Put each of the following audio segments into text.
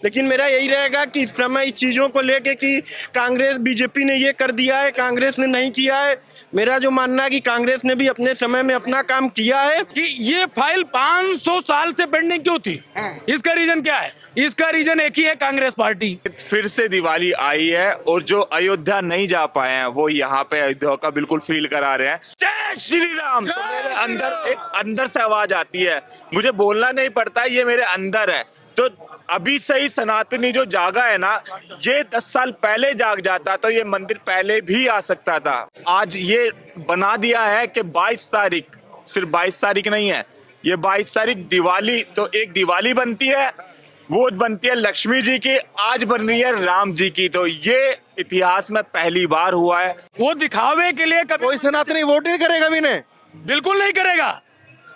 लेकिन मेरा यही रहेगा कि इस समय इस चीज़ों को लेके कि कांग्रेस बीजेपी ने ये कर दिया है, कांग्रेस ने नहीं किया है। मेरा जो मानना है कि कांग्रेस ने भी अपने समय में अपना काम किया है। कि ये फाइल 500 साल से पेंडिंग क्यों थी, इसका रीजन क्या है? इसका रीजन एक ही है, कांग्रेस पार्टी। फिर से दिवाली आई है और जो अयोध्या नहीं जा पाए हैं वो यहाँ पे अयोध्या का बिल्कुल फील करा रहे हैं। जय श्री राम। तो मेरे अंदर एक अंदर से आवाज आती है, मुझे बोलना नहीं पड़ता, ये मेरे अंदर है। तो अभी से ही सनातनी जो जागा है ना, ये 10 साल पहले जाग जाता तो ये मंदिर पहले भी आ सकता था। आज ये बना दिया है कि 22 तारीख, सिर्फ 22 तारीख नहीं है, ये 22 तारीख दिवाली, तो एक दिवाली बनती है, वो बनती है लक्ष्मी जी की, आज बन रही है राम जी की। तो ये इतिहास में पहली बार हुआ है। वो दिखावे के लिए कभी कोई सनातनी वोट नहीं करेगा भी नहीं, बिल्कुल नहीं करेगा,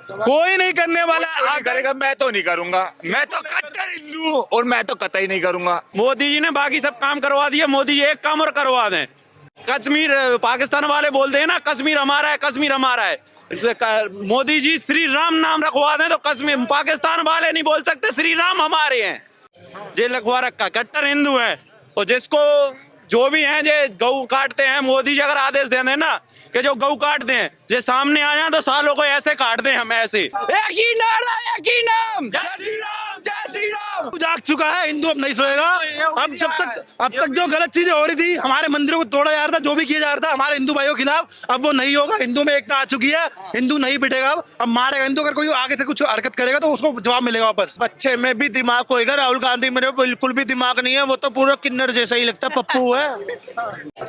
कोई नहीं करने वाला। करेगा, मैं तो नहीं करूंगा, मैं तो कट्टर हिंदू हूं और मैं तो कतई नहीं करूंगा। मोदी जी ने बाकी सब काम करवा दिया, मोदी जी एक काम और करवा दें। कश्मीर, पाकिस्तान वाले बोलते हैं ना कश्मीर हमारा है, कश्मीर हमारा है। मोदी जी श्री राम नाम रखवा दें तो कश्मीर, पाकिस्तान वाले नहीं बोल सकते श्री राम हमारे हैं। जे लखवा रखा, कट्टर हिंदू है। और जिसको जो भी हैं जे गऊ काटते हैं, मोदी जी अगर आदेश दे दें ना कि जो गऊ काटते हैं जे सामने आ जाए तो सालों को ऐसे काट दें, हम ऐसे। एक ही नारा, एक ही नाम, जय श्री राम, जय श्री राम। जाग चुका है हिंदू, अब नहीं सोएगा। अब तक जो गलत चीजें हो रही थी, हमारे मंदिरों को तोड़ा जा रहा था, जो भी किया जा रहा था हमारे हिंदू भाइयों के खिलाफ, अब वो नहीं होगा। हिंदू में एकता आ चुकी है, हिंदू नहीं पिटेगा, अब मारेगा हिंदू। अगर कोई आगे से कुछ हरकत करेगा तो उसको जवाब मिलेगा वापस। बच्चे में भी दिमाग होएगा, राहुल गांधी मेरे बिल्कुल भी दिमाग नहीं है, वो तो पूरा किन्नर जैसा ही लगता, पप्पू है।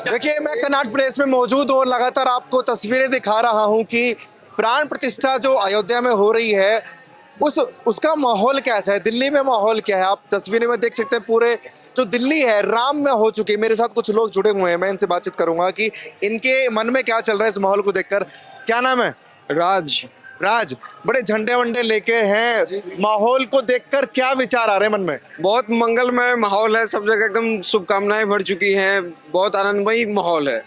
देखिए, मैं कनॉट प्लेस में मौजूद हूँ और लगातार आपको तस्वीरें दिखा रहा हूँ कि प्राण प्रतिष्ठा जो अयोध्या में हो रही है उसका माहौल कैसा है, दिल्ली में माहौल क्या है। आप तस्वीरें में देख सकते हैं, पूरे जो दिल्ली है राम में हो चुकी है। मेरे साथ कुछ लोग जुड़े हुए हैं, मैं इनसे बातचीत करूंगा कि इनके मन में क्या चल रहा है इस माहौल को देखकर। क्या नाम है? राज। राज, बड़े झंडे वंडे लेके हैं, माहौल को देखकर क्या विचार आ रहे हैं मन में? बहुत मंगलमय माहौल है, सब जगह एकदम शुभकामनाएं भर चुकी हैं, बहुत आनंदमयी माहौल है।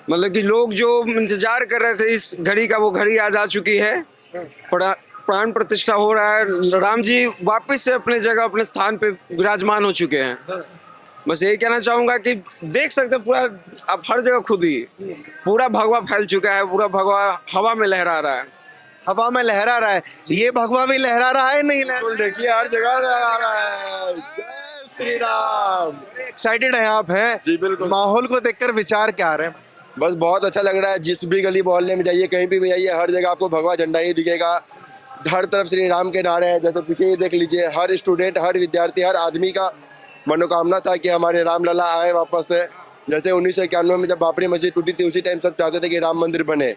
मतलब कि लोग जो इंतजार कर रहे थे इस घड़ी का, वो घड़ी आज आ चुकी है। प्राण प्रतिष्ठा हो रहा है, राम जी वापस से अपने जगह, अपने स्थान पे विराजमान हो चुके हैं। बस यही कहना चाहूंगा कि देख सकते हैं पूरा, अब हर जगह खुद ही पूरा भगवा फैल चुका है, पूरा भगवा हवा में लहरा रहा है। हवा में लहरा रहा है, ये भगवा भी लहरा रहा है, नहीं लहरा? देखिए हर जगह लहरा रहा है। जय श्री राम। एक्साइटेड हैं आप? हैं जी बिल्कुल। माहौल को देखकर विचार क्या आ रहे हैं? बस बहुत अच्छा लग रहा है, जिस भी गली मोहल्ले में जाइए, कहीं भी जाइए, हर जगह आपको भगवा झंडा ही दिखेगा, हर तरफ श्री राम के नारे हैं। जैसे पीछे ये देख लीजिए, हर स्टूडेंट, हर विद्यार्थी, हर आदमी का मनोकामना था कि हमारे रामलला आए वापस से। जैसे 1991 में जब बाबरी मस्जिद टूटी थी, उसी टाइम सब चाहते थे कि राम मंदिर बने,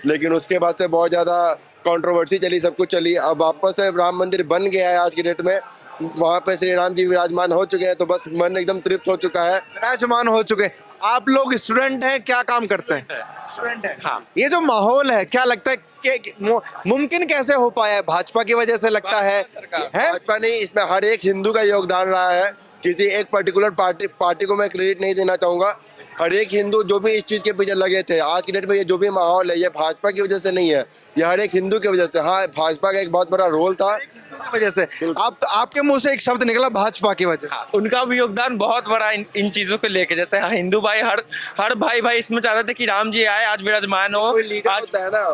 लेकिन उसके बाद से बहुत ज़्यादा कंट्रोवर्सी चली, सब कुछ चली। अब वापस से राम मंदिर बन गया है आज की डेट में, वहाँ पे श्री राम जी विराजमान हो चुके हैं, तो बस मन एकदम तृप्त हो चुका है, विराजमान हो चुके। आप लोग स्टूडेंट हैं, क्या काम करते हैं? स्टूडेंट है। हाँ, ये जो माहौल है, क्या लगता है कि मुमकिन कैसे हो पाया है? भाजपा की वजह से लगता है? भाजपा नहीं, इसमें हर एक हिंदू का योगदान रहा है, किसी एक पर्टिकुलर पार्टी को मैं क्रेडिट नहीं देना चाहूँगा। हर एक हिंदू जो भी इस चीज़ के पीछे लगे थे, आज की डेट में ये जो भी माहौल है, ये भाजपा की वजह से नहीं है, ये हर एक हिंदू की वजह से। हाँ, भाजपा का एक बहुत बड़ा रोल था की वजह से। आपके मुंह से एक शब्द निकला भाजपा की वजह से। उनका भी योगदान बहुत बड़ा इन चीजों को लेके। जैसे हिंदू भाई, हर भाई इसमें चाहते थे कि राम जी आए, आज विराजमान हो।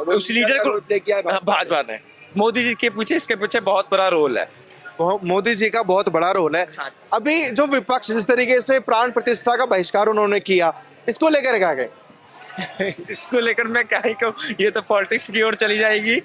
उस लीडर को भाजपा ने, मोदी जी के पीछे, इसके पीछे बहुत बड़ा रोल है, मोदी जी का बहुत बड़ा रोल है। अभी जो विपक्ष जिस तरीके से प्राण प्रतिष्ठा का बहिष्कार उन्होंने किया, इसको लेकर क्या गए? इसको लेकर मैं क्या ही कहूँ, ये तो पॉलिटिक्स की ओर चली जाएगी,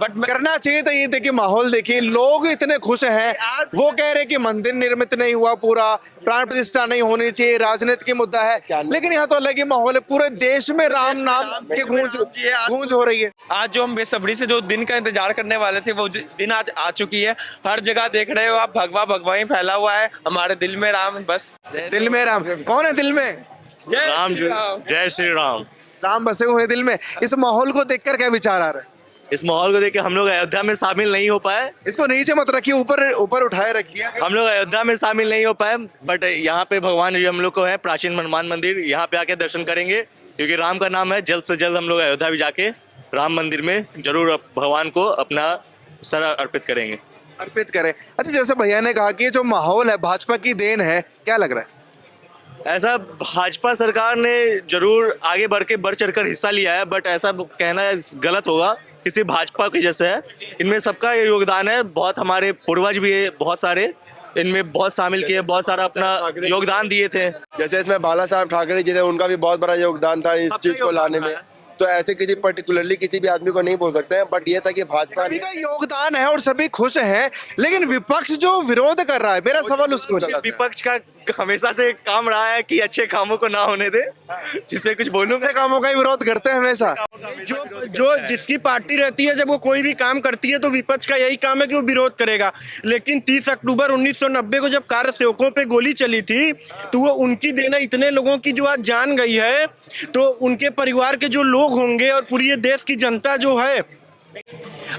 बट करना चाहिए था। ये देखिए माहौल देखिए, लोग इतने खुश हैं, वो कह रहे कि मंदिर निर्मित नहीं हुआ पूरा, प्राण प्रतिष्ठा नहीं होनी चाहिए, राजनीति की मुद्दा है, लेकिन यहाँ तो अलग ही माहौल है। पूरे देश में राम नाम की गूंज हो रही है। आज जो हम बेसब्री से जो दिन का इंतजार करने वाले थे, वो दिन आज आ चुकी है। हर जगह देख रहे हो आप, भगवा ही फैला हुआ है। हमारे दिल में राम, बस दिल में राम। कौन है दिल में? राम जी। जय श्री राम। राम बसे हुए दिल में। इस माहौल को देखकर क्या विचार आ रहा है? इस माहौल को देख के हम लोग अयोध्या में शामिल नहीं हो पाए। इसको नीचे मत रखिए, ऊपर उठाए रखिए। हम लोग अयोध्या में शामिल नहीं हो पाए, बट यहाँ पे भगवान जी हम लोग को है, प्राचीन हनुमान मंदिर, यहाँ पे आके दर्शन करेंगे, क्योंकि राम का नाम है। जल्द से जल्द हम लोग अयोध्या भी जाके राम मंदिर में जरूर भगवान को अपना सर अर्पित करेंगे। अर्पित करें। अच्छा, जैसे भैया ने कहा कि ये जो माहौल है भाजपा की देन है, क्या लग रहा है? ऐसा भाजपा सरकार ने जरूर आगे बढ़ चढ़कर हिस्सा लिया है, बट ऐसा कहना गलत होगा किसी भाजपा की जैसे है। इनमें सबका योगदान है, बहुत हमारे पूर्वज भी है, बहुत सारे इनमें बहुत शामिल किए, बहुत सारा अपना योगदान दिए थे। जैसे इसमें बाला साहब ठाकरे जी थे, उनका भी बहुत बड़ा योगदान था इस चीज को लाने में। तो ऐसे किसी पर्टिकुलरली किसी भी आदमी को नहीं बोल सकते हैं, बट ये था कि भाजपा सभी का योगदान है और सभी खुश हैं, लेकिन विपक्ष जो विरोध कर रहा है, मेरा सवाल उसको विपक्ष का हमेशा से काम रहा है कि अच्छे कामों को ना होने दे, जिसमें कुछ बोलूं ऐसे कामों का ही विरोध करते हैं हमेशा। जो जिसकी पार्टी रहती है, जब वो कोई भी काम करती है तो विपक्ष का यही काम है कि वो विरोध करेगा। लेकिन 30 अक्टूबर 1990 को जब कार सेवकों पे गोली चली थी, तो वो उनकी देना इतने लोगों की जो आज जान गई है, तो उनके परिवार के जो लोग होंगे और पूरी ये देश की जनता जो है,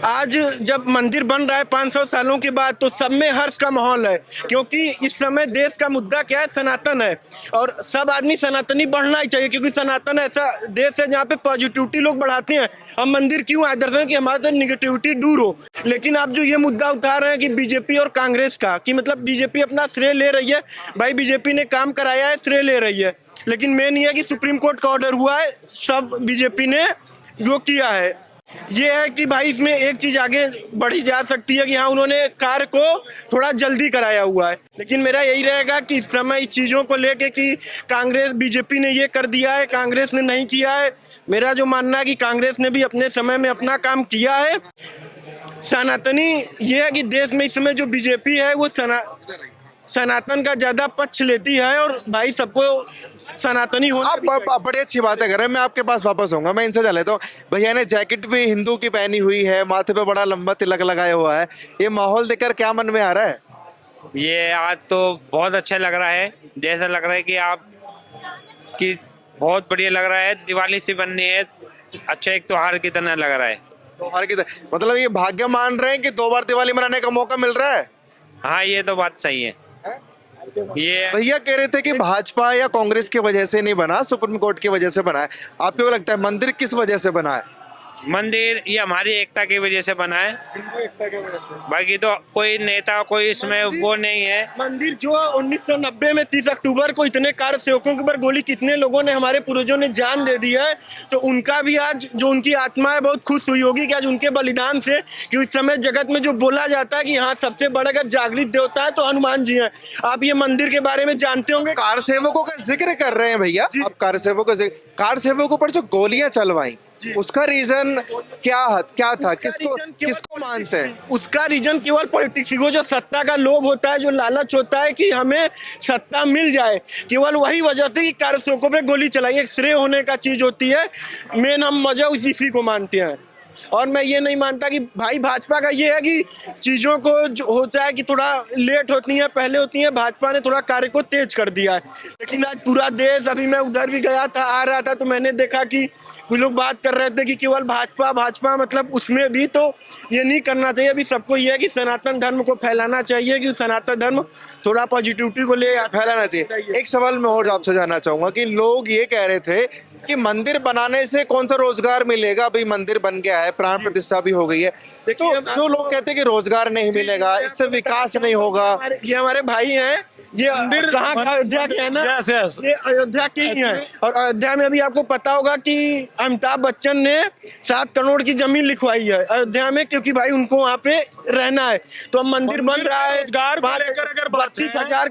आज जब मंदिर बन रहा है 500 सालों के बाद, तो सब में हर्ष का माहौल है, क्योंकि इस समय देश का मुद्दा क्या है, सनातन है। और सब आदमी सनातनी बढ़ना ही चाहिए, क्योंकि सनातन ऐसा देश है जहाँ पे पॉजिटिविटी लोग बढ़ाते हैं। हम मंदिर क्यों आए? दर्शन कि हमारे से निगेटिविटी दूर हो। लेकिन आप जो ये मुद्दा उठा रहे हैं कि बीजेपी और कांग्रेस का, कि मतलब बीजेपी अपना श्रेय ले रही है, भाई बीजेपी ने काम कराया है, श्रेय ले रही है। लेकिन मेन ये है कि सुप्रीम कोर्ट का ऑर्डर हुआ है, सब बीजेपी ने जो किया है ये है कि भाई इसमें एक चीज आगे बढ़ी जा सकती है कि हाँ, उन्होंने कार्य को थोड़ा जल्दी कराया हुआ है। लेकिन मेरा यही रहेगा कि इस समय इस चीजों को लेके कि कांग्रेस बीजेपी ने ये कर दिया है, कांग्रेस ने नहीं किया है, मेरा जो मानना है कि कांग्रेस ने भी अपने समय में अपना काम किया है। सनातनी ये है कि देश में इस समय जो बीजेपी है वो सनातन का ज्यादा पक्ष लेती है, और भाई सबको सनातनी हो। आप बड़ी अच्छी बातें कर रहे हैं, मैं आपके पास वापस आऊंगा, मैं इनसे चल लेता हूँ। भैया ने जैकेट भी हिंदू की पहनी हुई है, माथे पे बड़ा लंबा तिलक लगाया हुआ है, ये माहौल देखकर क्या मन में आ रहा है? ये आज तो बहुत अच्छा लग रहा है, जैसा लग रहा है कि बहुत बढ़िया लग रहा है, दिवाली से बननी है, अच्छा एक त्योहार की तरह लग रहा है। त्योहार की मतलब ये भाग्य मान रहे हैं कि 2 बार दिवाली मनाने का मौका मिल रहा है? हाँ, ये तो बात सही है। ये भैया कह रहे थे कि भाजपा या कांग्रेस की वजह से नहीं बना, सुप्रीम कोर्ट की वजह से बना है। आपको लगता है मंदिर किस वजह से बना है? मंदिर ये हमारी एकता की वजह से बना है, बाकी तो कोई नेता कोई इसमें वो नहीं है। मंदिर जो 1990 में 30 अक्टूबर को इतने कार सेवकों के ऊपर गोली, कितने लोगों ने, हमारे पूर्वजों ने जान दे दी है, तो उनका भी आज जो उनकी आत्मा है बहुत खुश हुई होगी कि आज उनके बलिदान से, कि उस समय जगत में जो बोला जाता है कि हाँ सबसे बड़ा अगर जागृत देवता है तो हनुमान जी हैं। आप ये मंदिर के बारे में जानते होंगे। कार सेवकों का जिक्र कर रहे हैं भैया, आप कार सेवकों पर जो गोलियां चलवाई, उसका रीजन क्या था? किसको मानते हैं? उसका रीजन केवल पॉलिटिक्स, वो जो सत्ता का लोभ होता है, जो लालच होता है कि हमें सत्ता मिल जाए, केवल वही वजह से कि कारसेवकों पे गोली चलाई। एक श्रेय होने का चीज होती है, मेन हम मजा इसी को मानते हैं। और मैं ये नहीं मानता कि भाई भाजपा का ये है कि चीज़ों को जो होता है कि थोड़ा लेट होती हैं, पहले होती हैं, भाजपा ने थोड़ा कार्य को तेज कर दिया है। लेकिन आज पूरा देश, अभी मैं उधर भी गया था, आ रहा था, तो मैंने देखा कि कुछ लोग बात कर रहे थे कि केवल भाजपा मतलब उसमें भी तो ये नहीं करना चाहिए। अभी सबको ये है कि सनातन धर्म को फैलाना चाहिए, कि सनातन धर्म थोड़ा पॉजिटिविटी को ले फैलाना चाहिए। एक सवाल मैं और आपसे जानना चाहूंगा कि लोग ये कह रहे थे कि मंदिर बनाने से कौन सा रोजगार मिलेगा, अभी मंदिर बन गया है, प्राण प्रतिष्ठा भी हो गई है, तो जो लोग कहते हैं कि रोजगार नहीं मिलेगा, इससे विकास नहीं होगा। ये हमारे भाई हैं, ये मंदिर कहाँ अयोध्या के है ना, ये अयोध्या के ही है। और अयोध्या में अभी आपको पता होगा कि अमिताभ बच्चन ने 7 करोड़ की जमीन लिखवाई है अयोध्या में, क्योंकि भाई उनको वहाँ पे रहना है। तो अब मंदिर बन रहा है, 32,000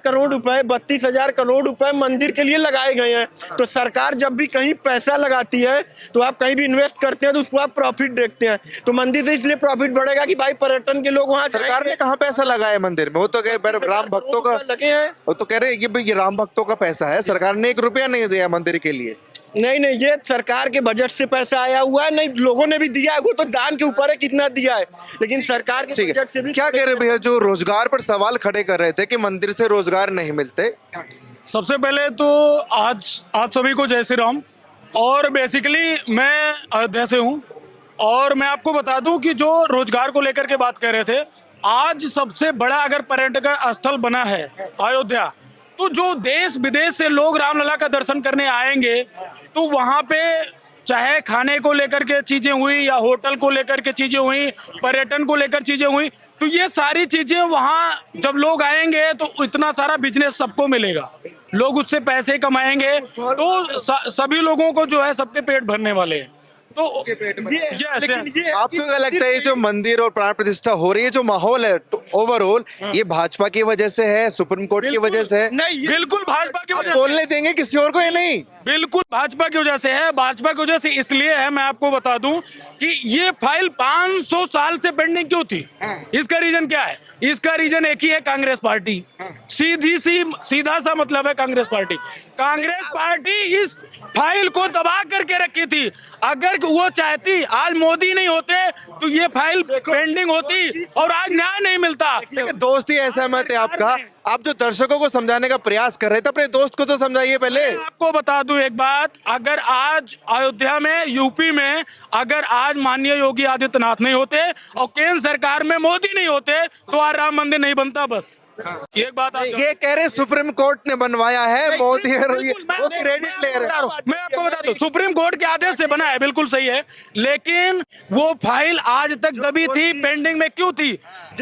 करोड़ रुपए मंदिर के लिए लगाए गए हैं। तो सरकार जब भी कहीं पैसा लगाती है, तो आप कहीं भी इन्वेस्ट करते हैं तो उसको आप प्रॉफिट देखते हैं। तो मंदिर से इसलिए प्रॉफिट बढ़ेगा कि भाई पर्यटन के लोग वहाँ। सरकार ने कहाँ पैसा लगाया मंदिर में? वो तो राम भक्तों का लगे हैं, वो तो कह रहे हैं कि भाई ये राम भक्तों का पैसा है, सरकार ने 1 रुपया नहीं दिया मंदिर के लिए। नहीं, ये सरकार के बजट से पैसा आया हुआ है, नहीं लोगों ने भी दिया है, वो तो दान के ऊपर है कितना दिया है, लेकिन सरकार के बजट से भी। क्या कह रहे भैया, जो रोजगार पर सवाल खड़े कर रहे थे कि मंदिर से रोजगार नहीं मिलते? सबसे पहले तो आज आप सभी को जय श्री राम। और बेसिकली मैं अयोध्या से हूँ, और मैं आपको बता दूं कि जो रोजगार को लेकर के बात कर रहे थे, आज सबसे बड़ा अगर पर्यटक स्थल बना है अयोध्या, तो जो देश विदेश से लोग रामलला का दर्शन करने आएंगे, तो वहाँ पे चाहे खाने को लेकर के चीजें हुई या होटल को लेकर के चीजें हुई, पर्यटन को लेकर चीजें हुई, तो ये सारी चीजें वहाँ जब लोग आएंगे तो इतना सारा बिजनेस सबको मिलेगा, लोग उससे पैसे कमाएंगे, तो सभी लोगों को जो है सबके पेट भरने वाले हैं। तो आपको क्या लगता है ये जो मंदिर और प्राण प्रतिष्ठा हो रही है, जो माहौल है ओवरऑल, ये भाजपा की वजह से है, सुप्रीम कोर्ट की वजह से है? नहीं, बिल्कुल भाजपा की वजह बोलने देंगे किसी और को या नहीं? बिल्कुल भाजपा की वजह से है। भाजपा की वजह से इसलिए है, मैं आपको बता दूं कि ये फाइल 500 साल से पेंडिंग क्यों थी। इसका रीजन क्या है? इसका रीजन एक ही है, कांग्रेस पार्टी। सीधा सा मतलब है कांग्रेस पार्टी इस फाइल को दबा करके रखी थी। अगर वो चाहती, आज मोदी नहीं होते तो ये फाइल पेंडिंग होती और आज न्याय नहीं मिलता। दोस्त ही ऐसा मत है आपका, आप जो दर्शकों को समझाने का प्रयास कर रहे थे, अपने दोस्त को तो समझाइए पहले। आपको बता दूं एक बात, अगर आज अयोध्या में, यूपी में, अगर आज माननीय योगी आदित्यनाथ नहीं होते और केंद्र सरकार में मोदी नहीं होते तो आज राम मंदिर नहीं बनता। बस एक बात ये कह रहे सुप्रीम कोर्ट ने बनवाया है, मोदी वो क्रेडिट ले रहे हैं। मैं आपको बता दूं, सुप्रीम कोर्ट के आदेश से बना है, बिल्कुल सही है, लेकिन वो फाइल आज तक दबी थी, पेंडिंग में क्यों थी?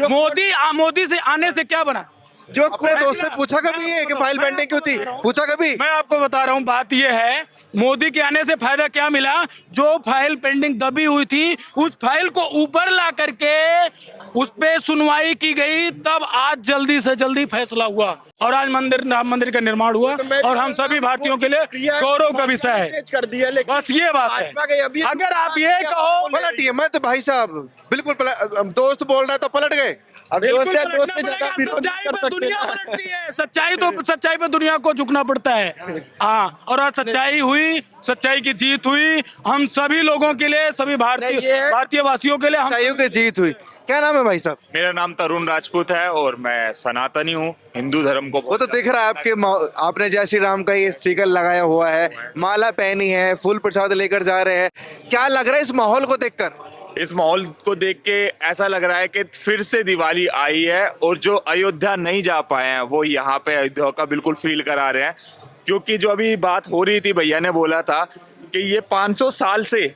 मोदी से आने से क्या बना? जो अपने दोस्त से पूछा कभी है कि फाइल पेंडिंग क्यों थी? पूछा कभी? मैं आपको बता रहा हूँ, बात ये है, मोदी के आने से फायदा क्या मिला? जो फाइल पेंडिंग दबी हुई थी, उस फाइल को ऊपर ला करके उस पे सुनवाई की गई, तब आज जल्दी से जल्दी फैसला हुआ और आज राम मंदिर का निर्माण हुआ और हम सभी भारतीयों के लिए गौरव का विषय है। बस ये बात है। अगर आप ये कहो पलटिए मत भाई साहब, बिल्कुल दोस्त बोल रहा है तो पलट गए। अब दोस्त से ज्यादा सच्चाई पे दुनिया को झुकना पड़ता है। हाँ, और आज सच्चाई हुई, सच्चाई की जीत हुई, हम सभी लोगों के लिए, सभी भारतीय वासियों के लिए सच्चाइयों की जीत हुई। क्या नाम है भाई साहब? मेरा नाम तरुण राजपूत है और मैं सनातनी हूँ, हिंदू धर्म को। वो तो दिख रहा है आपके, आपने जय श्री राम का ये स्टिकर लगाया हुआ है, माला पहनी है, फूल प्रसाद लेकर जा रहे हैं। क्या लग रहा है इस माहौल को देखकर? इस माहौल को देख के ऐसा लग रहा है कि फिर से दिवाली आई है और जो अयोध्या नहीं जा पाए हैं वो यहाँ पे अयोध्या का बिल्कुल फील करा रहे हैं। क्योंकि जो अभी बात हो रही थी, भैया ने बोला था कि ये 500 साल से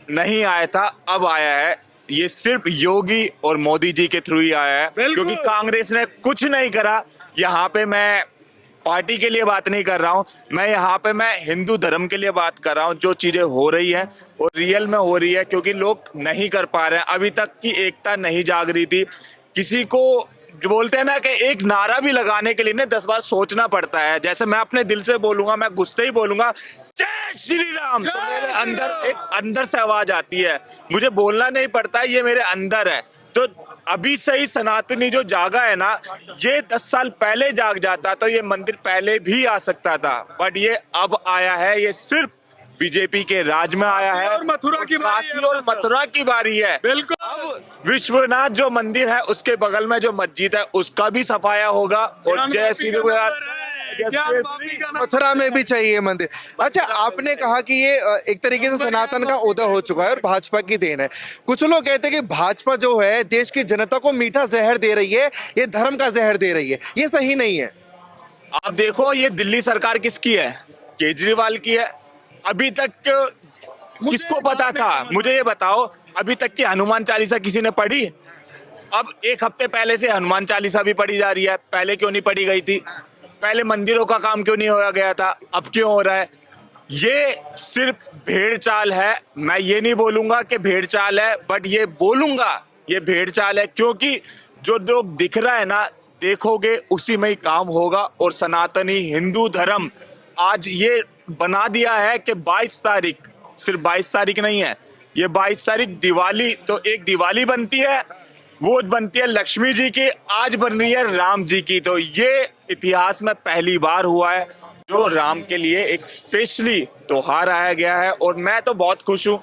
नहीं आया था, अब आया है। ये सिर्फ योगी और मोदी जी के थ्रू ही आया है, क्योंकि कांग्रेस ने कुछ नहीं करा। यहाँ पे मैं पार्टी के लिए बात नहीं कर रहा हूँ, मैं हिंदू धर्म के लिए बात कर रहा हूँ। जो चीजें हो रही हैं और रियल में हो रही है, क्योंकि लोग नहीं कर पा रहे हैं, अभी तक की एकता नहीं जाग रही थी। किसी को जो बोलते हैं ना कि एक नारा भी लगाने के लिए ना 10 बार सोचना पड़ता है। जैसे मैं अपने दिल से बोलूंगा, मैं गुस्से ही बोलूंगा जय श्री राम, तो मेरे अंदर से आवाज आती है, मुझे बोलना नहीं पड़ता है, ये मेरे अंदर है। तो अभी से ही सनातनी जो जागा है ना, ये 10 साल पहले जाग जाता तो ये मंदिर पहले भी आ सकता था, बट ये अब आया है। ये सिर्फ बीजेपी के राज में आया है, काशी और मथुरा की बारी है। बिल्कुल। अब विश्वनाथ जो मंदिर है उसके बगल में जो मस्जिद है उसका भी सफाया होगा और जय श्री मथुरा में भी चाहिए मंदिर। अच्छा, आपने कहा कि ये एक तरीके से सनातन का उदय हो चुका है और भाजपा की देन है। कुछ लोग कहते हैं कि भाजपा जो है देश की जनता को मीठा जहर दे रही है, ये धर्म का जहर दे रही है, ये सही नहीं है। आप देखो, ये दिल्ली सरकार किसकी है? केजरीवाल की है। अभी तक किसको पता था? मुझे ये बताओ, अभी तक की हनुमान चालीसा किसी ने पढ़ी? अब 1 हफ्ते पहले से हनुमान चालीसा भी पढ़ी जा रही है, पहले क्यों नहीं पढ़ी गई थी? पहले मंदिरों का काम क्यों नहीं हो गया था, अब क्यों हो रहा है? ये सिर्फ भेड़ चाल है। मैं ये नहीं बोलूंगा कि भेड़ चाल है, बट ये बोलूंगा ये भेड़ चाल है, क्योंकि जो लोग दिख रहा है ना, देखोगे उसी में ही काम होगा। और सनातनी हिंदू धर्म आज ये बना दिया है कि 22 तारीख, सिर्फ 22 तारीख नहीं है, ये 22 तारीख दिवाली, तो एक दिवाली बनती है, वो बनती है लक्ष्मी जी की, आज बन रही है राम जी की। तो ये इतिहास में पहली बार हुआ है जो राम के लिए एक स्पेशली त्योहार आया गया है। और मैं तो बहुत खुश हूँ।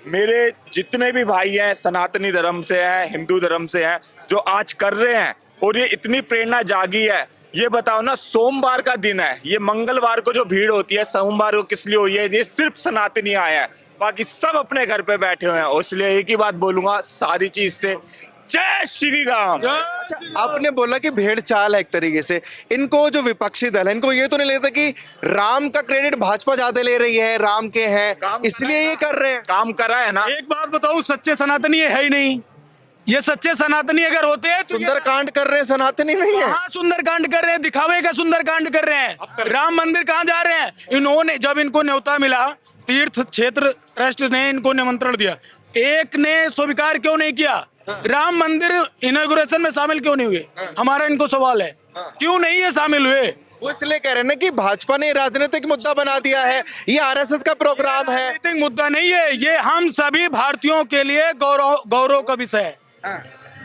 मेरे जितने भी भाई हैं सनातनी धर्म से हैं, हिंदू धर्म से हैं, जो आज कर रहे हैं, और ये इतनी प्रेरणा जागी है। ये बताओ ना, सोमवार का दिन है, ये मंगलवार को जो भीड़ होती है, सोमवार को किस लिए हुई है? ये सिर्फ सनातनी आया है, बाकी सब अपने घर पे बैठे हुए हैं। और इसलिए एक ही बात बोलूंगा सारी चीज से, जय श्री राम। अच्छा, आपने बोला कि भेड़ चाल है एक तरीके से। इनको जो विपक्षी दल है इनको ये तो नहीं लगता कि राम का क्रेडिट भाजपा ज्यादा ले रही है, राम के हैं इसलिए ये कर रहे हैं? काम करा है ना। एक बात बताऊं, सच्चे सनातनी है ही नहीं। ये सच्चे सनातनी अगर होते हैं तो सुंदरकांड कर रहे हैं, सनातनी नहीं है। हाँ, सुंदरकांड कर रहे हैं, दिखावे का सुंदरकांड कर रहे हैं। राम मंदिर कहाँ जा रहे हैं? इन्होंने जब इनको न्योता मिला, तीर्थ क्षेत्र ट्रस्ट ने इनको निमंत्रण दिया, एक ने स्वीकार क्यों नहीं किया? राम मंदिर इनॉग्रेशन में शामिल क्यों नहीं हुए? हमारा इनको सवाल है, क्यों नहीं ये शामिल हुए? वो इसलिए कह रहे हैं ना कि भाजपा ने राजनीतिक मुद्दा बना दिया है, ये आरएसएस का प्रोग्राम है। राजनीतिक मुद्दा नहीं है ये, हम सभी भारतीयों के लिए गौरव का विषय है।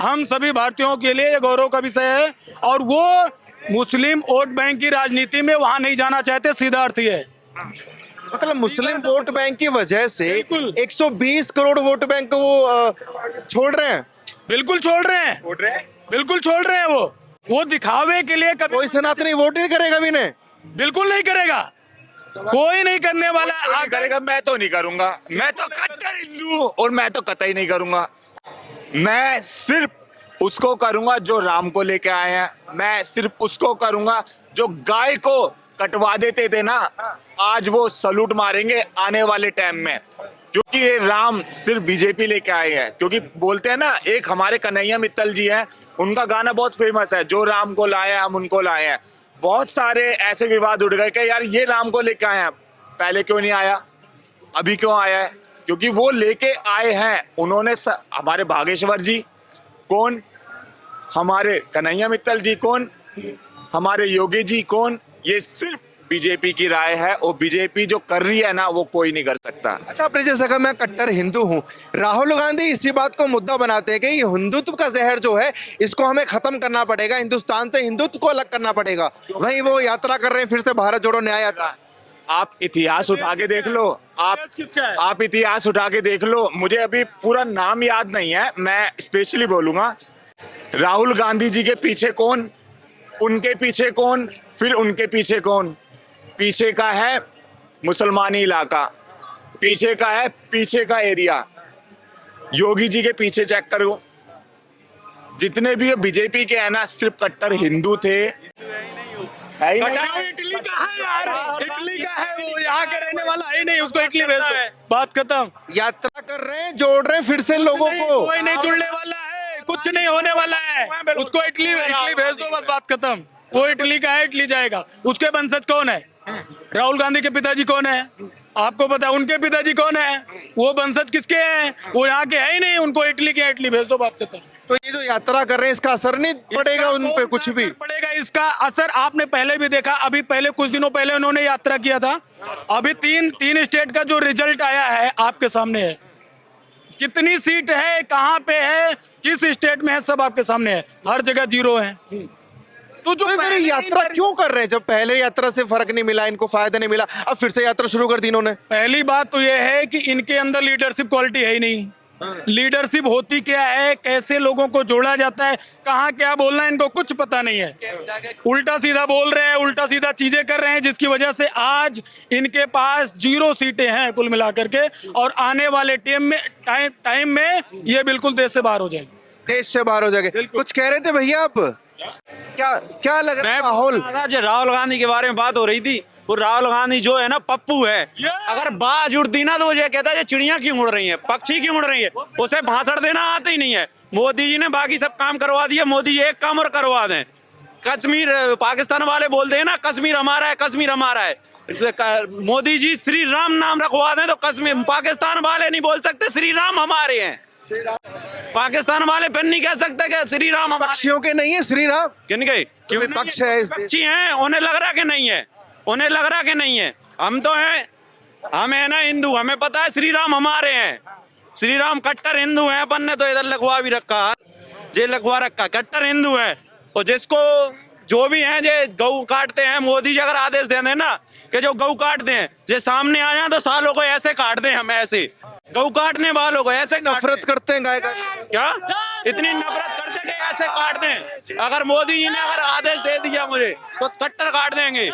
हम सभी भारतीयों के लिए ये गौरव का विषय है, और वो मुस्लिम वोट बैंक की राजनीति में वहां नहीं जाना चाहते, सीधा अर्थ ये है। मतलब मुस्लिम वोट बैंक की वजह से 120 करोड़ वोट बैंक को वो छोड़ रहे हैं। बिल्कुल छोड़ रहे हैं, बिल्कुल छोड़ रहे हैं। वो दिखावे के लिए कभी कोई सनातनी वोट नहीं करेगा भी नहीं, बिल्कुल नहीं करेगा, कोई नहीं करने वाला। नहीं करेगा, मैं तो नहीं करूंगा। मैं तो कट्टर हिंदू हूं और मैं तो कतई नहीं करूंगा। मैं सिर्फ उसको करूंगा जो राम को लेके आए हैं। मैं सिर्फ उसको करूंगा जो गाय को कटवा देते थे ना, आज वो सलूट मारेंगे आने वाले टाइम में, क्योंकि ये राम सिर्फ बीजेपी लेके आए हैं। क्योंकि बोलते हैं ना, एक हमारे कन्हैया मित्तल जी हैं, उनका गाना बहुत फेमस है, जो राम को लाए हम उनको लाए हैं। बहुत सारे ऐसे विवाद उठ गए कि यार ये राम को लेके आए हैं, पहले क्यों नहीं आया, अभी क्यों आया है? क्योंकि वो लेके आए हैं उन्होंने। हमारे बागेश्वर जी कौन, हमारे कन्हैया मित्तल जी कौन, हमारे योगी जी कौन, ये सिर्फ बीजेपी की राय है, और बीजेपी जो कर रही है ना वो कोई नहीं कर सकता। अच्छा, आपने जैसा कहा मैं कट्टर हिंदू हूँ, राहुल गांधी इसी बात को मुद्दा बनाते हैं कि ये हिंदुत्व का जहर जो है इसको हमें खत्म करना पड़ेगा, हिंदुस्तान से हिंदुत्व को अलग करना पड़ेगा। वहीं वो यात्रा कर रहे हैं फिर से, भारत जोड़ो न्याय यात्रा। आप इतिहास उठा के देख लो, आप इतिहास उठा के देख लो। मुझे अभी पूरा नाम याद नहीं है, मैं स्पेशली बोलूंगा। राहुल गांधी जी के पीछे कौन, उनके पीछे कौन, फिर उनके पीछे कौन? पीछे का है मुसलमानी इलाका, पीछे का है पीछे का एरिया। योगी जी के पीछे चेक करो, जितने भी बीजेपी के हैं ना, सिर्फ कट्टर हिंदू थे। इटली का है यार, इटली का है वो, यहाँ के रहने वाला है नहीं, उसको इटली भेज दो, बात खत्म। यात्रा कर रहे हैं, जोड़ रहे हैं फिर से लोगों को। कोई नहीं जुड़ने वाला है, कुछ नहीं होने वाला है, उसको इटली भेज दो, बस बात खत्म। वो इटली का है, इटली जाएगा। उसके वंशज कौन है? राहुल गांधी के पिताजी कौन है? आपको पता है उनके पिताजी कौन है? वो वंशज किसके हैं? वो यहाँ के है ही नहीं, उनको इटली के इटली भेज दो, बात खत्म। तो ये जो यात्रा कर रहे हैं इसका असर नहीं पड़ेगा उन पे कुछ भी? पड़ेगा इसका असर। आपने पहले भी देखा, अभी पहले कुछ दिनों पहले उन्होंने यात्रा किया था, अभी तीन स्टेट का जो रिजल्ट आया है आपके सामने है। कितनी सीट है, कहाँ पे है, किस स्टेट में है, सब आपके सामने है। हर जगह जीरो है। तो जो फिर यात्रा क्यों कर रहे हैं? जब पहले यात्रा से फर्क नहीं मिला, इनको फायदा नहीं मिला, अब फिर से यात्रा शुरू कर दी इन्होंने। पहली बात तो यह है कि इनके अंदर लीडरशिप क्वालिटी है ही नहीं। लीडरशिप होती क्या है, कैसे लोगों को जोड़ा जाता है, कहाँ क्या बोलना है, इनको कुछ पता नहीं है। उल्टा सीधा बोल रहे हैं, उल्टा सीधा चीजें कर रहे हैं, जिसकी वजह से आज इनके पास 0 सीटें हैं कुल मिलाकर के, और आने वाले टाइम में ये बिल्कुल देश से बाहर हो जाएंगे। देश से बाहर हो जाएंगे। कुछ कह रहे थे भैया आप, क्या लग रहा है माहौल? जो राहुल गांधी के बारे में बात हो रही थी, वो राहुल गांधी जो है ना पप्पू है। अगर बाज उड़ती ना तो वो ये कहता है चिड़िया क्यों उड़ रही है, पक्षी क्यों उड़ रही है। उसे भाषण देना आता ही नहीं है। मोदी जी ने बाकी सब काम करवा दिया, मोदी जी एक काम और करवा दें। कश्मीर, पाकिस्तान वाले बोलते हैं ना कश्मीर हमारा है, कश्मीर हमारा है। मोदी जी श्री राम नाम रखवा दें तो कश्मीर, पाकिस्तान वाले नहीं बोल सकते श्री राम हमारे हैं। पाकिस्तान वाले फिर नहीं कह सकते कि श्री राम पक्षियों के नहीं है श्री राम, किनके? क्यों पक्ष है इस पक्षी हैं, उन्हें लग रहा कि नहीं है, उन्हें लग रहा कि नहीं है। हम तो हैं, हम है ना हिंदू, हमें पता है श्री राम हमारे हैं। श्री राम कट्टर हिंदू हैं, अपन ने तो इधर लिखवा भी रखा, जे लिखवा रखा कट्टर हिंदू है। और जिसको जो भी हैं जे गऊ काटते हैं, मोदी जी अगर आदेश दे दें ना कि जो गऊ काटते हैं जे सामने आ जाए तो सालों को ऐसे काट दें, हम ऐसे गऊ काटने वालों को ऐसे नफरत करते हैं गाय का। क्या इतनी नफरत करते कि ऐसे काट दें। अगर मोदी जी ने अगर आदेश दे दिया मुझे तो कट्टर काट देंगे।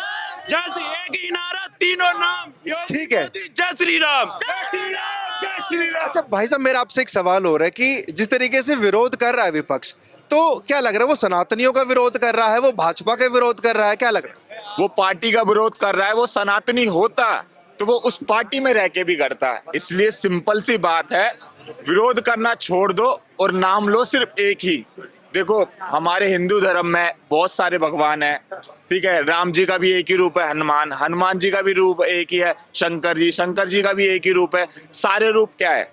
जैसे एक ही नारा, तीनों नाम, ठीक है। जय श्री राम, जय श्री राम। जय श्री राम। अच्छा भाई साहब, मेरा आपसे एक सवाल हो रहा है कि जिस तरीके से विरोध कर रहा है विपक्ष, तो क्या लग रहा है वो सनातनियों का विरोध कर रहा है, वो भाजपा का विरोध कर रहा है, क्या लग रहा है? वो पार्टी का विरोध कर रहा है। वो सनातनी होता तो वो उस पार्टी में रह के भी करता है। इसलिए सिंपल सी बात है, विरोध करना छोड़ दो और नाम लो सिर्फ एक ही। देखो, हमारे हिंदू धर्म में बहुत सारे भगवान हैं, ठीक है। राम जी का भी एक ही रूप है हनुमान, हनुमान जी का भी रूप एक ही है शंकर जी, शंकर जी का भी एक ही रूप है। सारे रूप क्या है?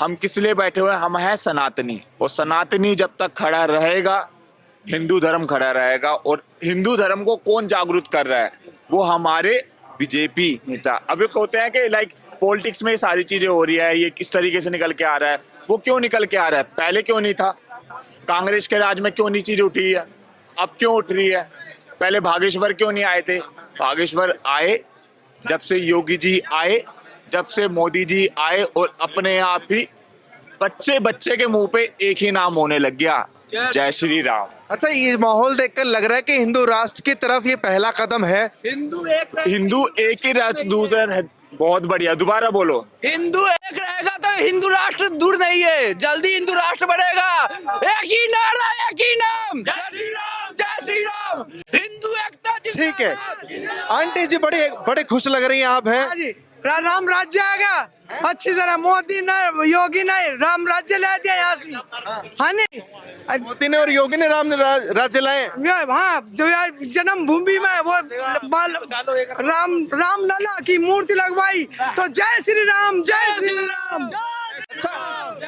हम किस लिए बैठे हुए हैं? हम हैं सनातनी, और सनातनी जब तक खड़ा रहेगा हिंदू धर्म खड़ा रहेगा। और हिंदू धर्म को कौन जागरूक कर रहा है? वो हमारे बीजेपी नेता। अब एक होते हैं कि लाइक पॉलिटिक्स में ये सारी चीजें हो रही है, ये किस तरीके से निकल के आ रहा है, वो क्यों निकल के आ रहा है? पहले क्यों नहीं था? कांग्रेस के राज में क्यों नहीं चीजें उठी है? अब क्यों उठ रही है? पहले भागेश्वर क्यों नहीं आए थे? भागेश्वर आए जब से योगी जी आए, जब से मोदी जी आए, और अपने आप ही बच्चे बच्चे के मुंह पे एक ही नाम होने लग गया, जय श्री राम। अच्छा, ये माहौल देखकर लग रहा है कि हिंदू राष्ट्र की तरफ ये पहला कदम है। हिंदू एक ही राष्ट्र दूसरा है। बहुत बढ़िया, दोबारा बोलो। हिंदू एक रहेगा तो हिंदू राष्ट्र दूर नहीं है, जल्दी हिंदू राष्ट्र बनेगा। एक ही नारा, एक ही नाम, जय श्री राम, जय श्री राम। हिंदू एकता ठीक है आंटी जी, बड़े खुश लग रही हैं आप हैं। राम राज्य आएगा अच्छी तरह। मोदी ने, योगी ने राम राज्य ला दिया यहाँ से, हाँ नहीं? मोदी ने और योगी ने राम राज्य लाए। हाँ, जो जन्मभूमि में वो राम लला की मूर्ति लगवाई, तो जय श्री राम, जय श्री राम। अच्छा,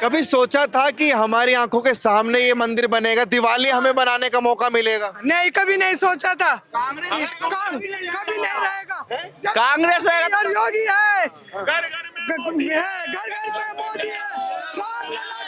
कभी सोचा था कि हमारी आंखों के सामने ये मंदिर बनेगा, दिवाली हमें बनाने का मौका मिलेगा? नहीं, कभी नहीं सोचा था। कभी नहीं रहेगा। कांग्रेस रहेगा और योगी है, घर घर में घर में मोदी है। राम लला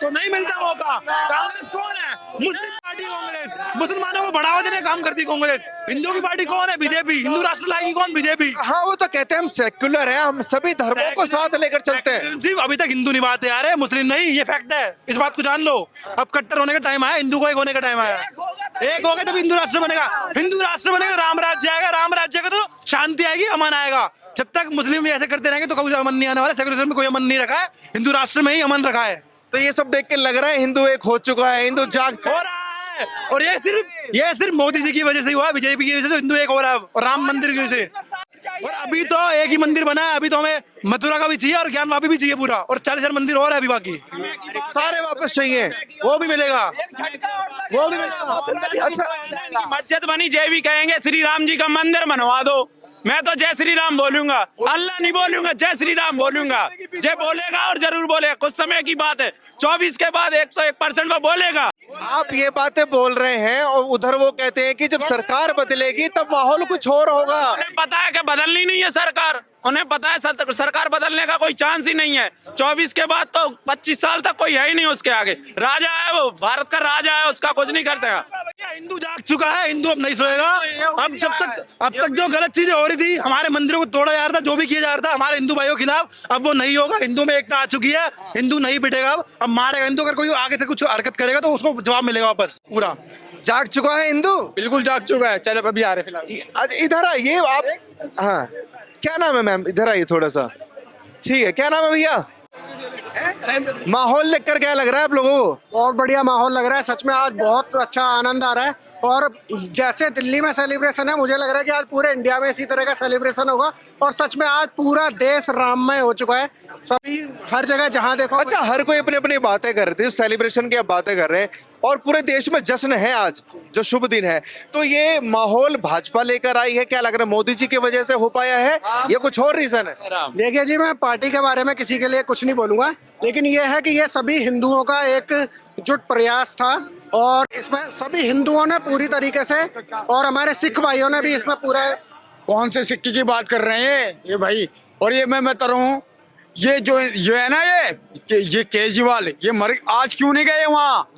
तो नहीं मिलता मौका। कांग्रेस कौन है? मुस्लिम पार्टी कांग्रेस, मुसलमानों को बढ़ावा देने का काम करती कांग्रेस। हिंदुओं की पार्टी कौन है? बीजेपी। हिंदू राष्ट्र लाएगी कौन? बीजेपी। हाँ, वो तो कहते हैं हम सेक्युलर हैं, हम सभी धर्मों को साथ लेकर चलते हैं। सिर्फ अभी तक हिंदू निभाते आ रहे हैं, मुस्लिम नहीं, ये फैक्ट है। इस बात को जान लो। अब कट्टर होने का टाइम आया, हिंदू को एक होने का टाइम आया। एक हो गया तब हिंदू राष्ट्र बनेगा। हिंदू राष्ट्र बनेगा, राम राज्य आएगा। राम राज्य का तो शांति आएगी, अमन आएगा। जब तक मुस्लिम भी ऐसे करते रहेंगे तो कभी अमन नहीं आने वाला। सेकुलरिज्म में कोई अमन नहीं रखा है, हिंदू राष्ट्र में ही अमन रखा है। तो ये सब देख के लग रहा है हिंदू एक हो चुका है, हिंदू जाग हो रहा है। और ये सिर्फ मोदी जी की वजह से हुआ, बीजेपी की वजह से हिंदू एक हो रहा है, और राम मंदिर की वजह से। और अभी तो एक ही मंदिर बना है, अभी तो हमें मथुरा का भी चाहिए और ज्ञानवापी भी चाहिए पूरा, और 40,000 मंदिर और है अभी बाकी, सारे वापस चाहिए। वो भी मिलेगा, वो भी मिलेगा। अच्छा, मस्जिद बनी, जय भी कहेंगे, श्री राम जी का मंदिर बनवा दो। मैं तो जय श्री राम बोलूंगा, अल्लाह नहीं बोलूंगा, जय श्री राम बोलूंगा। जय बोलेगा और जरूर बोलेगा, कुछ समय की बात है, 24 के बाद 101% वो बोलेगा। आप ये बातें बोल रहे हैं और उधर वो कहते हैं कि जब सरकार बदलेगी तब माहौल कुछ और होगा। उन्हें पता है कि बदलनी नहीं है सरकार, उन्हें पता है सरकार बदलने का कोई चांस ही नहीं है। 24 के बाद तो 25 साल तक कोई है ही नहीं उसके आगे। राजा है वो, भारत का राजा है, उसका कुछ नहीं कर सका। हिंदू जाग चुका है, हिंदू अब नहीं सोएगा। अब तक जो गलत चीजें हो रही थी, हमारे मंदिरों को तोड़ा जा रहा था, जो भी किया जा रहा था हमारे हिंदू भाइयों के खिलाफ, अब वो नहीं होगा। हिंदू में एकता आ चुकी है, हिंदू नहीं पिटेगा। अब मारेगा हिंदू, अगर कोई आगे से कुछ हरकत करेगा तो उसको जवाब मिलेगा वापस। पूरा जाग चुका है हिंदू, बिल्कुल जाग चुका है। चलो अभी आ रहे फिलहाल। इधर आइए आप। हाँ, क्या नाम है मैम? इधर आइए थोड़ा सा। ठीक है, क्या नाम है भैया? माहौल देखकर क्या लग रहा है आप लोगों को? बहुत बढ़िया माहौल लग रहा है, सच में आज बहुत अच्छा आनंद आ रहा है। और जैसे दिल्ली में सेलिब्रेशन है, मुझे लग रहा है कि आज पूरे इंडिया में इसी तरह का सेलिब्रेशन होगा। और सच में आज पूरा देश राममय हो चुका है, सभी हर जगह जहां देखो। अच्छा, हर कोई अपनी अपनी बातें कर रहे थे, सेलिब्रेशन की अब बातें कर रहे हैं, और पूरे देश में जश्न है आज, जो शुभ दिन है। तो ये माहौल भाजपा लेकर आई है, क्या लग रहा है मोदी जी की वजह से हो पाया है या कुछ और रीजन है? देखिए जी, मैं पार्टी के बारे में किसी के लिए कुछ नहीं बोलूंगा, लेकिन ये है कि ये सभी हिंदुओं का एकजुट प्रयास था, और इसमें सभी हिंदुओं ने पूरी तरीके से, और हमारे सिख भाइयों ने भी इसमें पूरा। कौन से सिक्के की बात कर रहे हैं ये भाई? और ये मैं बता रहा हूँ, ये है ना, ये केजरीवाल, ये आज क्यों नहीं गए वहाँ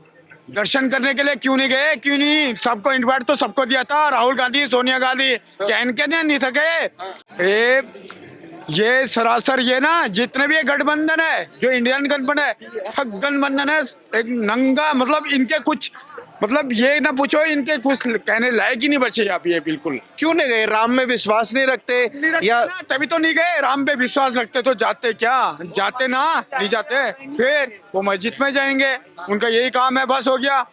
दर्शन करने के लिए? क्यों नहीं गए? क्यों नहीं? सबको इनवाइट तो सबको दिया था, राहुल गांधी, सोनिया गांधी, क्या इनके नहीं सके? ये सरासर ये ना, जितने भी ये गठबंधन है, जो इंडियन गठबंधन है, गठबंधन है, एक नंगा, मतलब इनके कुछ मतलब ये ना पूछो, इनके कुछ कहने लायक ही नहीं बचे यहाँ पे, बिल्कुल। क्यों नहीं गए? राम में विश्वास नहीं रखते या ना, तभी तो नहीं गए। राम पे विश्वास रखते तो जाते क्या? जाते ना, नहीं जाते। फिर वो मस्जिद में जाएंगे, उनका यही काम है, बस हो गया।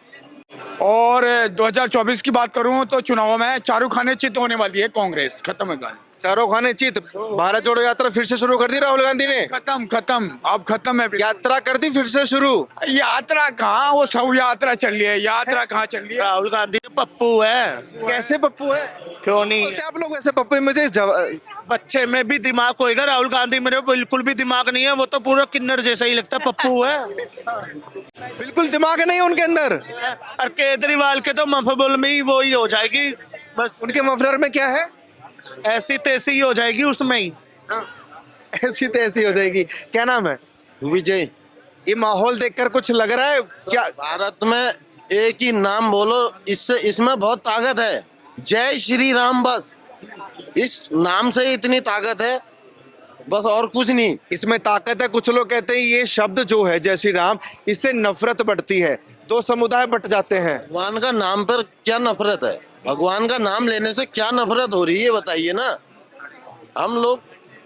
और 2024 की बात करूं तो चुनाव में चारों खाने चित होने वाली है कांग्रेस, खत्म है गाने। चारों खाने चित। भारत जोड़ो यात्रा फिर से शुरू कर दी राहुल गांधी ने। खत्म, अब खत्म है। यात्रा कर दी फिर से शुरू। यात्रा कहाँ, वो सब यात्रा चल रही है, यात्रा कहाँ चल रही है? राहुल गांधी तो पप्पू है। कैसे पप्पू है? क्यों नहीं? बोलते आप लोग ऐसे पप्पू? मुझे बच्चे में भी दिमाग होएगा, राहुल गांधी मेरे बिल्कुल भी दिमाग नहीं है, वो तो पूरा किन्नर जैसा ही लगता है, पप्पू है। बिल्कुल दिमाग नहीं है उनके अंदर। और केजरीवाल के तो मफबुल में ही वो ही हो जाएगी बस। उनके मफलर में क्या है? ऐसी तैसी ही हो जाएगी उसमें ही। ऐसी तैसी हो जाएगी। क्या नाम है? विजय। ये माहौल देखकर कुछ लग रहा है क्या? भारत में एक ही नाम बोलो, इससे इसमें बहुत ताकत है, जय श्री राम। बस इस नाम से ही इतनी ताकत है, बस और कुछ नहीं। इसमें ताकत है। कुछ लोग कहते हैं ये शब्द जो है जय श्री राम, इससे नफरत बढ़ती है, दो समुदाय बट जाते हैं। भगवान का नाम पर क्या नफरत है? भगवान का नाम लेने से क्या नफरत हो रही है बताइए ना। हम लोग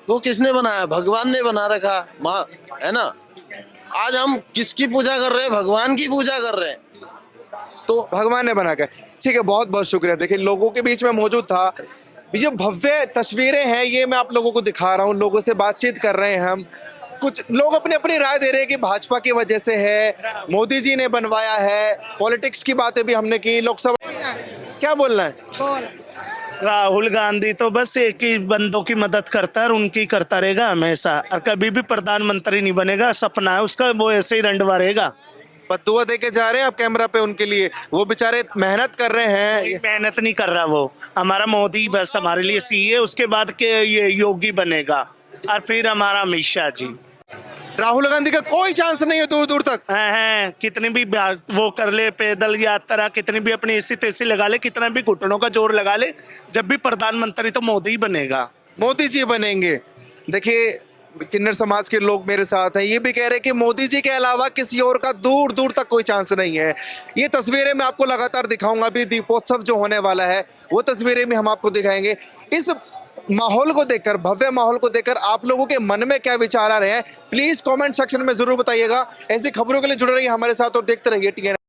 को किसने बनाया? भगवान ने बना रखा, माँ है ना। आज हम किसकी पूजा कर रहे हैं? भगवान की पूजा कर रहे हैं। तो भगवान ने बना के। ठीक है, बहुत बहुत शुक्रिया। देखिए लोगों के बीच में मौजूद था। ये जो भव्य तस्वीरें हैं ये मैं आप लोगों को दिखा रहा हूँ, लोगों से बातचीत कर रहे हैं हम। कुछ लोग अपनी अपनी राय दे रहे हैं कि भाजपा की वजह से है, मोदी जी ने बनवाया है, पॉलिटिक्स की बातें भी हमने की। लोकसभा क्या बोलना है? राहुल गांधी तो बस एक ही बंदों की मदद करता है और उनकी करता रहेगा हमेशा, और कभी भी प्रधानमंत्री नहीं बनेगा, सपना है उसका, वो ऐसे ही रंडवा रहेगा। बदुआ दे के जा रहे हैं आप कैमरा पे उनके लिए, वो बेचारे मेहनत कर रहे हैं। मेहनत नहीं कर रहा वो, हमारा मोदी बस हमारे लिए सही है, उसके बाद के ये योगी बनेगा और फिर हमारा अमित शाह जी। राहुल गांधी का कोई चांस नहीं है दूर दूर तक। हैं कितनी भी वो कर ले, पैदल यात्रा कितनी भी अपनी ऐसी तैसी लगा ले, कितना भी घुटनों का जोर लगा ले, जब भी प्रधानमंत्री तो मोदी ही बनेगा। मोदी जी बनेंगे। देखिए किन्नर समाज के लोग मेरे साथ हैं, ये भी कह रहे हैं कि मोदी जी के अलावा किसी और का दूर दूर तक कोई चांस नहीं है। ये तस्वीरें मैं आपको लगातार दिखाऊंगा। अभी दीपोत्सव जो होने वाला है वो तस्वीरें भी हम आपको दिखाएंगे। इस माहौल को देखकर, भव्य माहौल को देखकर आप लोगों के मन में क्या विचार आ रहे हैं, प्लीज कमेंट सेक्शन में जरूर बताइएगा। ऐसी खबरों के लिए जुड़े रहिए हमारे साथ और देखते रहिए TN।